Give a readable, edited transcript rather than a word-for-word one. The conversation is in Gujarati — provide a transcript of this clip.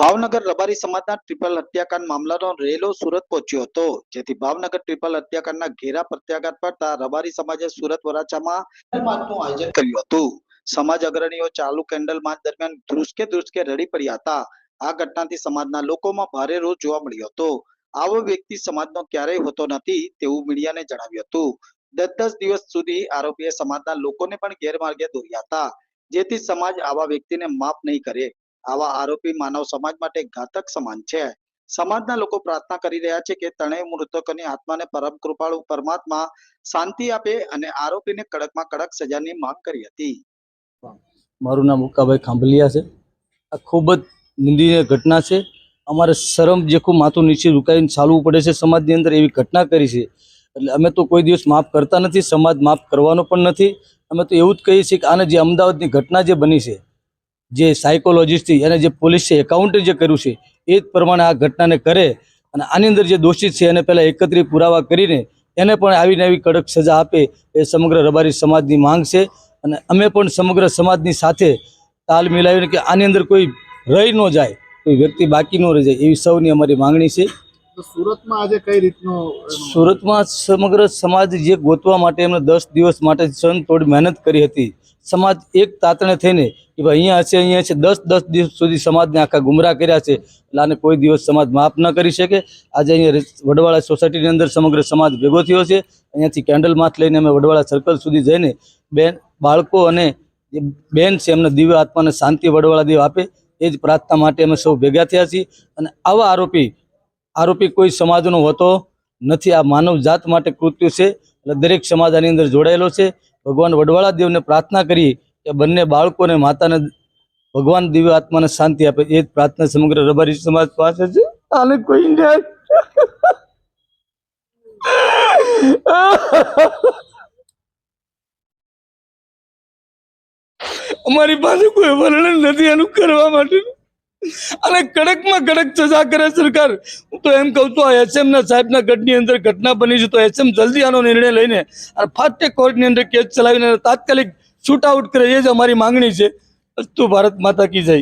ભાવનગર રબારી સમાજના ટ્રિપલ હત્યાકાંડ મામલાનો રેલો સુરત પહોંચ્યો હતો, જેથી ભાવનગર ટ્રિપલ હત્યાકાંડના ઘેરા પ્રત્યાઘાત પડતા રબારી સમાજે સુરત વરાછામાં માર્ચનું આયોજન કર્યું હતું। સમાજ અગ્રણીઓ ચાલુ કેન્ડલ માર્ચ દરમિયાન ધ્રુસકે ધ્રુસકે રડી પડ્યા હતા। આ ઘટનાથી સમાજના લોકોમાં ભારે રોષ જોવા મળ્યો હતો। આવો વ્યક્તિ સમાજનો ક્યારેય હોતો નથી તેવું મીડિયાને જણાવ્યું હતું। 10 દિવસ સુધી આરોપીએ સમાજના લોકોને પણ ગેરમાર્ગે દોર્યા હતા, જેથી સમાજ આવા વ્યક્તિને માફ નહીં કરે। આવા આરોપી માનવ સમાજ માટે ઘાતક સમાન છે। સમાજના લોકો પ્રાર્થના કરી રહ્યા છે કે ત્રણેય મૃતકોની આત્માને પરમ કૃપાળુ પરમાત્મા શાંતિ આપે અને આરોપીને કડકમાં કડક સજાની માંગ કરી હતી। મારું નામ ઉકાભાઈ ખાંભલિયા છે। આ ખૂબ જ નિંદનીય ઘટના છે। અમારે શરમ જેખું માથું નીચે ઝુકાવીને ચાલવું પડે છે સમાજની અંદર એવી ઘટના કરી છે। એટલે અમે તો કોઈ દિવસ માફ કરતા નથી, સમાજ માફ કરવાનો પણ નથી। અમે તો એવું જ કહીએ છીએ કે આને જે અમદાવાદની ઘટના જે બની છે, જે સાયકોલોજીસ્ટથી અને જે પોલીસે એકાઉન્ટે જે કર્યું છે એ જ પ્રમાણે આ ઘટનાને કરે અને આની અંદર જે દોષિત છે એને પહેલાં એકત્રિત પુરાવા કરીને એને પણ આવીને આવી કડક સજા આપે એ સમગ્ર રબારી સમાજની માંગ છે। અને અમે પણ સમગ્ર સમાજની સાથે તાલ મિલાવીને કે આની અંદર કોઈ રહી ન જાય, કોઈ વ્યક્તિ બાકી ન રહી જાય એવી સૌની અમારી માંગણી છે। તો સુરતમાં આજે કઈ રીતનો સુરતમાં સમગ્ર સમાજ જે ગોતવા માટે એમને 10 દિવસ માટે તોડ મહેનત કરી હતી। સમાજ એક તાતણે થઈને કે ભાઈ અહીંયા છે 10 દિવસ સુધી સમાજને આખા ગુમરાહ કર્યા છે। એટલે આને કોઈ દિવસ સમાજ માફ ન કરી શકે। આજે અહીંયા વડવાળા સોસાયટીની અંદર સમગ્ર સમાજ ભેગો થયો છે। અહીંયાથી કેન્ડલ માર્ચ લઈને અમે વડવાળા સર્કલ સુધી જઈને બેન બાળકો અને જે બેન છે એમને દિવ્ય આત્માને શાંતિ વડવાળા દેવ આપે એ જ પ્રાર્થના માટે અમે સૌ ભેગા થયા છીએ। અને આવા આરોપી કોઈ સમાજનો હોતો નથી। આ માનવ જાત માટે કૃત્ય છે। એટલે દરેક સમાજ આની અંદર જોડાયેલો છે। ભગવાન વડવાળા દેવને પ્રાર્થના કરી કે બંને બાળકોને માતાને ભગવાન દિવ્ય આત્માને શાંતિ આપે એ જ પ્રાર્થના સમગ્ર રબારી સમાજ પાસે છે। આને કોઈ ન્યાય અમારી પાસે કોઈ વર્ણન નથી આનું કરવા માટે। અને કડકમાં કડક સજા કરે સરકાર। હું તો એમ કહું છું આ એસએમ ના સાહેબના ગઢની અંદર ઘટના બની છે તો એસએમ જલ્દી આનો નિર્ણય લઈને અને ફાસ્ટ કોર્ટની અંદર કેસ ચલાવીને તાત્કાલિક શૂટ આઉટ કરે એ જ અમારી માંગણી છે। અસ્તુ ભારત માતા કી જય।